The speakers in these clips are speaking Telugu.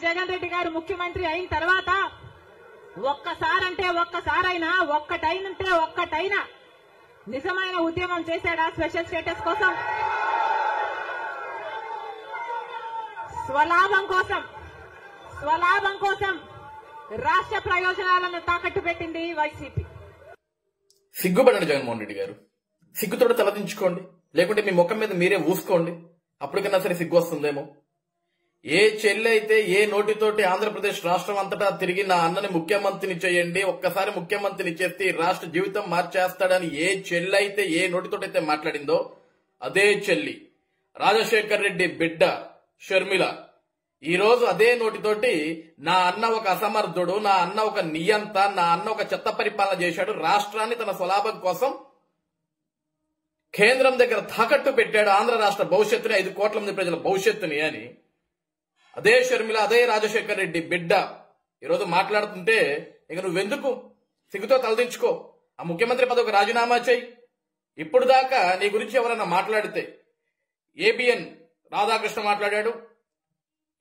జగన్ రెడ్డి గారు ముఖ్యమంత్రి అయిన తర్వాత ఒక్కసారంటే ఒక్కసారైనా, ఒక్కటైనంటే ఒక్కటైనా నిజమైన ఉద్యమం చేశాడా స్పెషల్ స్టేటస్ కోసం? స్వలాభం కోసం రాష్ట్ర ప్రయోజనాలను తాకట్టు పెట్టింది వైసీపీ. సిగ్గుపడండి జగన్మోహన్ రెడ్డి గారు, సిగ్గుతోటి తలదించుకోండి, లేకుంటే మీ ముఖం మీద మీరే ఊసుకోండి, అప్పటికన్నా సరే సిగ్గు వస్తుందేమో. ఏ చెల్లి అయితే ఏ నోటితోటి ఆంధ్రప్రదేశ్ రాష్ట్రం అంతటా తిరిగి నా అన్నని ముఖ్యమంత్రిని చేయండి, ఒక్కసారి ముఖ్యమంత్రిని చేస్తే రాష్ట్ర జీవితం మార్చేస్తాడని ఏ చెల్లి అయితే ఏ నోటితోటైతే మాట్లాడిందో అదే చెల్లి రాజశేఖర్ రెడ్డి బిడ్డ షర్మిల ఈ రోజు అదే నోటితోటి నా అన్న ఒక అసమర్థుడు, నా అన్న ఒక నియంత, నా అన్న ఒక చెత్త పరిపాలన చేశాడు, రాష్ట్రాన్ని తన స్వలాభం కోసం కేంద్రం దగ్గర తాకట్టు పెట్టాడు, ఆంధ్ర రాష్ట్ర భవిష్యత్తుని 5 కోట్ల మంది ప్రజల భవిష్యత్తుని అని అదే షర్మిల అదే రాజశేఖర్ రెడ్డి బిడ్డ ఈరోజు మాట్లాడుతుంటే ఇక నువ్వెందుకు సిగ్గుతో తలదించుకో, ఆ ముఖ్యమంత్రి పదవికి రాజీనామా చేయి. ఇప్పుడు దాకా నీ గురించి ఎవరైనా మాట్లాడితే ఏబిఎన్ రాధాకృష్ణ మాట్లాడాడు,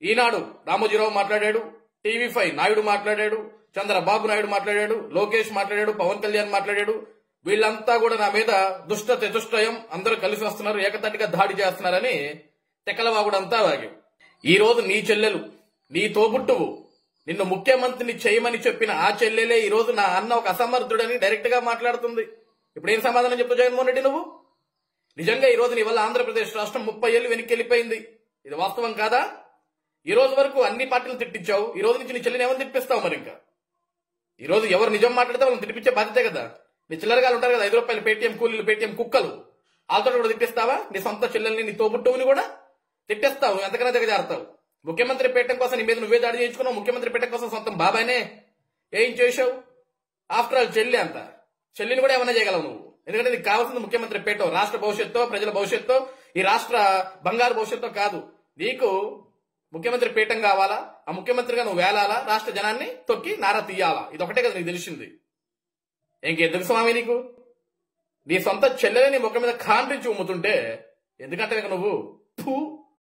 ఈనాడు రామోజీరావు మాట్లాడాడు, టీవీ5 నాయుడు మాట్లాడాడు, చంద్రబాబు నాయుడు మాట్లాడాడు, లోకేష్ మాట్లాడాడు, పవన్ కళ్యాణ్ మాట్లాడాడు. వీళ్ళంతా కూడా నా మీద దుష్ట చతుష్టయం అందరూ కలిసి వస్తున్నారు, ఏకతటిగా దాడి చేస్తున్నారని తెక్కలవాగుడంతా వాగి ఈ రోజు నీ చెల్లెలు, నీ తోబుట్టువు, నిన్ను ముఖ్యమంత్రిని చేయమని చెప్పిన ఆ చెల్లెలే ఈ రోజు నా అన్న ఒక అసమర్థుడని డైరెక్ట్ గా మాట్లాడుతుంది. ఇప్పుడు ఏం సమాధానం చెప్తావు జగన్మోహన్ రెడ్డి నువ్వు? నిజంగా ఈ రోజు నీ వల్ల ఆంధ్రప్రదేశ్ రాష్ట్రం 30 ఏళ్లు వెనక్కి వెళ్ళిపోయింది, ఇది వాస్తవం కాదా? ఈ రోజు వరకు అన్ని పార్టీలు తిట్టించావు, ఈ రోజు నుంచి నీ చెల్లిని ఏమని తిప్పిస్తావు? మరి ఇంకా ఈ రోజు ఎవరు నిజం మాట్లాడితే వాళ్ళని తిప్పించే బాధ్యతే కదా. నీ చిల్లరగాలు ఉంటారు కదా, 5 రూపాయలు పేటీఎం కూలీలు, పేటీఎం కుక్కలు, వాళ్ళతో కూడా తిట్టిస్తావా? నీ సొంత చెల్లెల్ని, నీ తోబుట్టువుని కూడా తిట్టేస్తావు, ఎంతకన్నా దిగజారుతావు. ముఖ్యమంత్రి పీఠం కోసం నీ మీద నువ్వే దాడి చేయించుకున్నావు, ముఖ్యమంత్రి పీఠం కోసం సొంతం బాబాయ్నే ఏం చేసావు? ఆఫ్టర్ ఆల్ చెల్లి అంత, చెల్లిని కూడా ఏమైనా చేయగలవు నువ్వు, ఎందుకంటే నీకు కావాల్సింది ముఖ్యమంత్రి పీఠం, రాష్ట్ర భవిష్యత్తు, ప్రజల భవిష్యత్తు, ఈ రాష్ట్ర బంగారు భవిష్యత్తు కాదు. నీకు ముఖ్యమంత్రి పీఠం కావాలా, ఆ ముఖ్యమంత్రిగా నువ్వు వేలాలా, రాష్ట్ర జనాన్ని తొక్కి నారా తీయాలా, ఇదొకటే కదా నీకు తెలిసింది. ఇంకెందుకు స్వామి నీకు? నీ సొంత చెల్లెని నీ ముఖం మీద కాండ్రించి ఉమ్ముతుంటే ఎందుకంటే నువ్వు